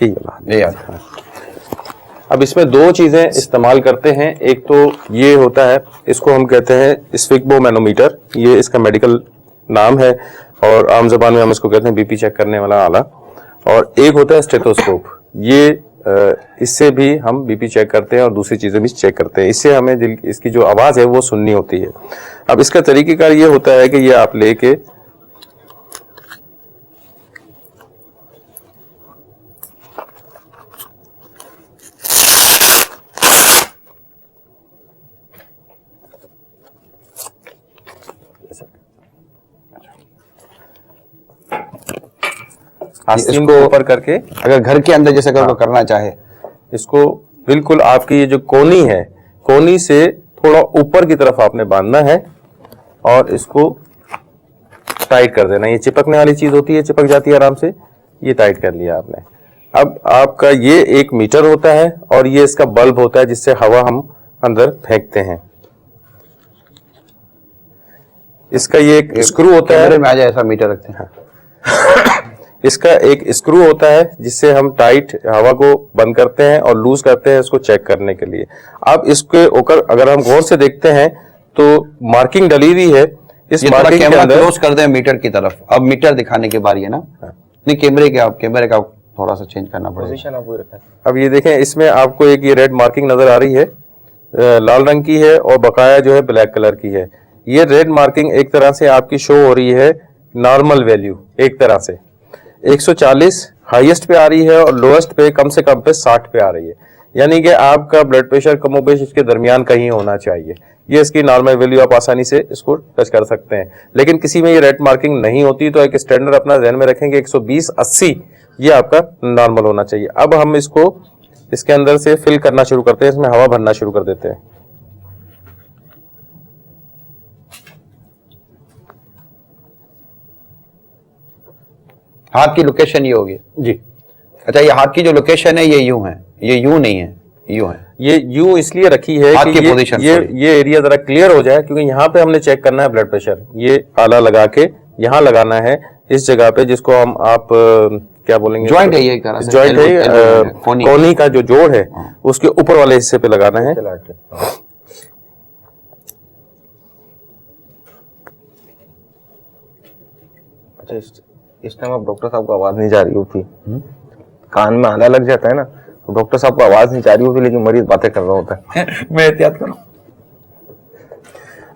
ये याद। अब इसमें दो चीजें इस्तेमाल करते हैं। एक तो ये होता है, इसको हम कहते हैं स्फिग्मोमैनोमीटर, ये इसका मेडिकल नाम है और आम जबान में हम इसको कहते हैं बीपी चेक करने वाला आला। और एक होता है स्टेथोस्कोप, ये इससे भी हम बीपी चेक करते हैं और दूसरी चीजें भी चेक करते हैं। इससे हमें दिल इसकी जो आवाज है वो सुननी होती है। अब इसका तरीकेकार ये होता है कि ये आप लेके आस्तीन को ऊपर करके, अगर घर के अंदर जैसे अगर करना चाहे, इसको बिल्कुल आपकी ये जो कोनी है, कोनी से थोड़ा ऊपर की तरफ आपने बांधना है और इसको टाइट कर देना। ये चिपकने वाली चीज होती है, चिपक जाती है आराम से, ये टाइट कर लिया आपने। अब आपका ये 1 मीटर होता है और ये इसका बल्ब होता है जिससे हवा हम अंदर फेंकते हैं। इसका ये एक स्क्रू होता है, में आ जाए ऐसा मीटर रखते हैं। इसका एक स्क्रू होता है जिससे हम टाइट हवा को बंद करते हैं और लूज करते हैं इसको चेक करने के लिए। अब इसके ऊपर अगर हम गौर से देखते हैं तो मार्किंग डली हुई है। इस मार्किंग के अंदर क्लोज कर दें मीटर की तरफ। अब मीटर दिखाने की बारी है ना। नहीं, कैमरे का थोड़ा सा चेंज करना पड़ेगा। पोजीशन आपको रखना है। अब ये देखें, इसमें आपको एक ये रेड मार्किंग नजर आ रही है, लाल रंग की है और बकाया जो है ब्लैक कलर की है। ये रेड मार्किंग एक तरह से आपकी शो हो रही है नॉर्मल वैल्यू, एक तरह से 140 हाईएस्ट पे आ रही है और लोएस्ट पे कम से कम पे 60 पे आ रही है। यानी कि आपका ब्लड प्रेशर कमोबेश इसके दरमियान कहीं होना चाहिए। ये इसकी नॉर्मल वैल्यू, आप आसानी से इसको टच कर सकते हैं। लेकिन किसी में ये रेड मार्किंग नहीं होती तो एक स्टैंडर्ड अपना ध्यान में रखेंगे 120/80 ये आपका नॉर्मल होना चाहिए। अब हम इसको इसके अंदर से फिल करना शुरू करते हैं, इसमें हवा भरना शुरू कर देते हैं। हाथ की लोकेशन ये होगी जी। अच्छा, ये हाथ की जो लोकेशन है ये यूं है, ये यूं नहीं है, यूं है। ये यूं इसलिए रखी है हाथ कि की पोजीशन, ये एरिया जरा क्लियर हो जाए, क्योंकि यहाँ पे हमने चेक करना है ब्लड प्रेशर। ये आला लगा के यहाँ लगाना है इस जगह पे, जिसको हम आप क्या बोलेंगे, जॉइंट है ये एक तरह से, जॉइंट है, कोनी का जो जोड़ है उसके ऊपर वाले हिस्से पे लगाना है। अच्छा, इस टाइम अब डॉक्टर साहब को आवाज नहीं जा रही होती, कान में आला लग जाता है ना, तो डॉक्टर साहब को आवाज नहीं जा रही होती लेकिन मरीज बातें कर रहा होता है। मैं एहतियात करूं।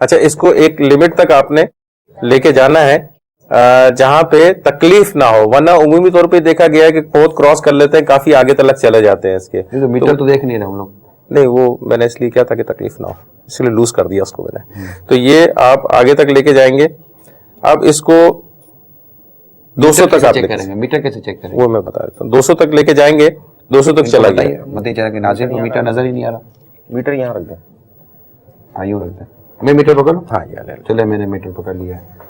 अच्छा, इसको एक लिमिट तक आपने लेके जाना है जहां पे तकलीफ ना हो, वरना उमूमी तौर पे देखा गया है कि बहुत क्रॉस कर लेते हैं, काफी आगे तक चले जाते हैं इसके। तो मीटर तो देख नहीं रहे हम लोग। नहीं, वो मैंने इसलिए किया था कि तकलीफ ना हो, इसलिए लूज कर दिया उसको मैंने। तो ये आप आगे तक लेके जाएंगे। अब इसको 200 तक आप चेक करेंगे। मीटर कैसे चेक करेंगे वो मैं बता देता हूँ। 200 तक लेके जाएंगे, 200 तक चला गया। मत चला कि नाज़िर को मीटर नजर ही नहीं आ रहा। मीटर यहाँ रख दें। हाँ, यूं रख दें। मैं मीटर पकड़ लूं? हाँ, ये ले लो। चले, मैंने मीटर पकड़ लिया है।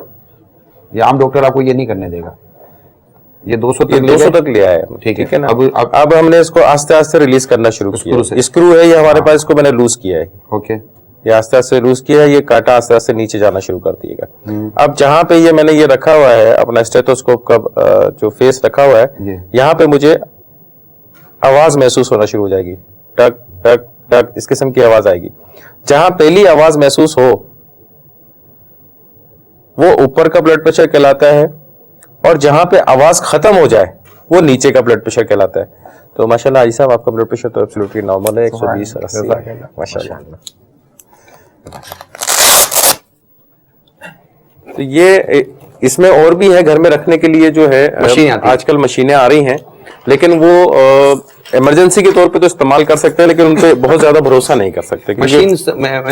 ये आम डॉक्टर आपको ये नहीं करने देगा। ये 200 तक ले आए। ठीक है ना। अब हमने इसको आस्ते आस्ते रिलीज करना शुरू किया। स्क्रू है ये हमारे पास, इसको मैंने लूज किया है। ओके, ये आस्ते आस्ते लूज किया है, ये कांटा आस्ते आस्ते नीचे जाना शुरू कर दिएगा। अब जहां पे ये मैंने ये रखा हुआ है अपना स्टेथोस्कोप का जो फेस रखा हुआ है, यहाँ पे मुझे आवाज महसूस होना शुरू हो जाएगी, टक टक टक इस किस्म की आवाज आएगी। जहां पहली आवाज महसूस हो वो ऊपर का ब्लड प्रेशर कहलाता है, और जहां पे आवाज खत्म हो जाए वो नीचे का ब्लड प्रेशर कहलाता है। तो माशाल्लाह आई साहब, आपका ब्लड प्रेशर तो एब्सोल्युटली नॉर्मल है, 120/80 माशाल्लाह। तो ये इसमें और भी है घर में रखने के लिए जो है आजकल मशीनें आ रही हैं, लेकिन वो इमरजेंसी के तौर पे तो इस्तेमाल कर सकते हैं, लेकिन उन पे बहुत ज्यादा भरोसा नहीं कर सकते।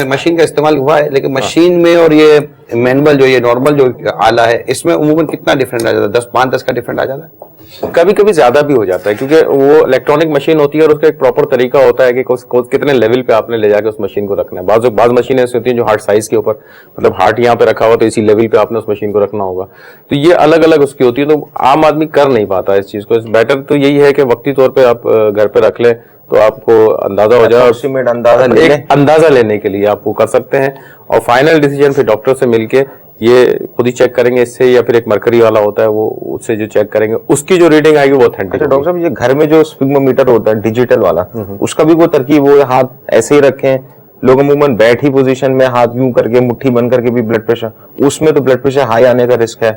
मशीन का इस्तेमाल हुआ है, लेकिन मशीन में और ये मैनुअल जो ये नॉर्मल जो आला है, इसमें उमूमन कितना डिफरेंट आ जाता है? 10-5-10 का डिफरेंट आ जाता है। कभी कभी ज्यादा भी हो जाता है, क्योंकि वो इलेक्ट्रॉनिक मशीन होती है और उसका एक प्रॉपर तरीका होता है कि कितने लेवल पे आपने ले जाके उस मशीन को रखना है। बाज मशीनें ऐसी होती हैं जो हार्ट साइज के ऊपर, मतलब हार्ट यहाँ पे रखा हुआ तो इसी लेवल पे आपने उस मशीन को रखना होगा। तो ये अलग अलग उसकी होती है, तो आम आदमी कर नहीं पाता इस चीज को। बेटर तो यही है कि वक्ती तौर पर आप घर पे रख लें तो आपको अंदाजा हो जाए, अंदाजा लेने के लिए आप वो कर सकते हैं। और फाइनल डिसीजन फिर डॉक्टर से मिलके ये खुद ही चेक करेंगे इससे, या फिर एक मरकरी वाला होता है वो, उससे जो चेक करेंगे उसकी जो रीडिंग आएगी वो ऑथेंटिक। अच्छा डॉक्टर साहब, ये घर में जो स्पिग्मोमीटर होता है डिजिटल वाला, उसका भी कोई तरकीब हो, हाथ ऐसे ही रखें, लोग अमूमन बैठी पोजीशन में हाथ यूं करके मुट्ठी बंद करके भी ब्लड प्रेशर, उसमें तो ब्लड प्रेशर हाई आने का रिस्क है।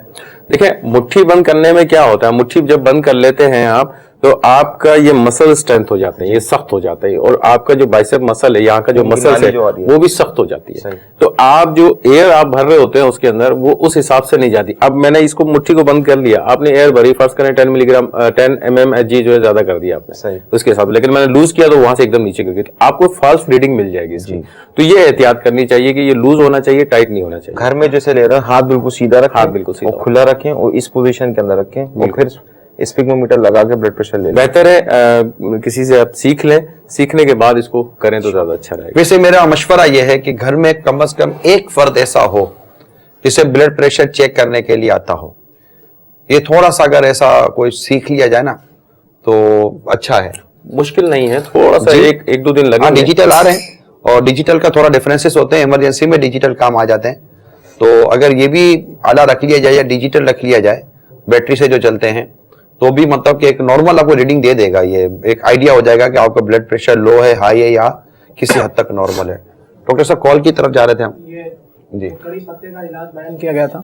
देखिए मुट्ठी बंद करने में क्या होता है, मुट्ठी जब बंद कर लेते हैं आप तो आपका ये मसल स्ट्रेंथ हो जाते हैं, ये सख्त हो जाता है, और आपका जो बाइसेप मसल है, यहाँ का जो मसल है वो भी सख्त हो जाती है। तो आप जो एयर आप भर रहे होते हैं उसके अंदर, वो उस हिसाब से नहीं जाती। अब मैंने इसको मुट्ठी को बंद कर लिया, आपने एयर भरी, फर्स्ट करें 10 मिलीग्राम 10 mmHg जो है ज्यादा कर दिया आपने उसके हिसाब, लेकिन मैंने लूज किया तो वहां से एकदम नीचे गिर गई, तो आपको फाल्स ब्लीडिंग मिल जाएगी इसकी। तो ये एहतियात करनी चाहिए कि ये लूज होना चाहिए, टाइट नहीं होना चाहिए। घर में जैसे ले रहे हैं, हाथ बिल्कुल सीधा रखें, हाथ बिल्कुल सीधा और खुला रखें और इस पोजीशन के अंदर रखें, और फिर स्पिग्मोमीटर लगा के ब्लड प्रेशर ले लें। बेहतर है किसी से आप सीख लें, सीखने के बाद इसको करें तो ज्यादा अच्छा रहेगा। वैसे मेरा मशवरा यह है कि घर में कम से कम एक फर्द ऐसा हो जिसे ब्लड प्रेशर चेक करने के लिए आता हो। ये थोड़ा सा अगर ऐसा कोई सीख लिया जाए ना तो अच्छा है। मुश्किल नहीं है, थोड़ा सा एक दो दिन लगे। डिजिटल आ रहे हैं और डिजिटल का थोड़ा डिफरेंसेस होते हैं, इमरजेंसी में डिजिटल काम आ जाते हैं। तो अगर ये भी आला रख लिया जाए या डिजिटल रख लिया जाए बैटरी से जो चलते हैं, तो भी मतलब कि एक नॉर्मल आपको रीडिंग दे देगा। ये एक आइडिया हो जाएगा कि आपका ब्लड प्रेशर लो है, हाई है, या किसी हद तक नॉर्मल है। डॉक्टर साहब कॉल की तरफ जा रहे थे हम। ये जी कड़ी पत्ते का इलाज बयान किया गया था।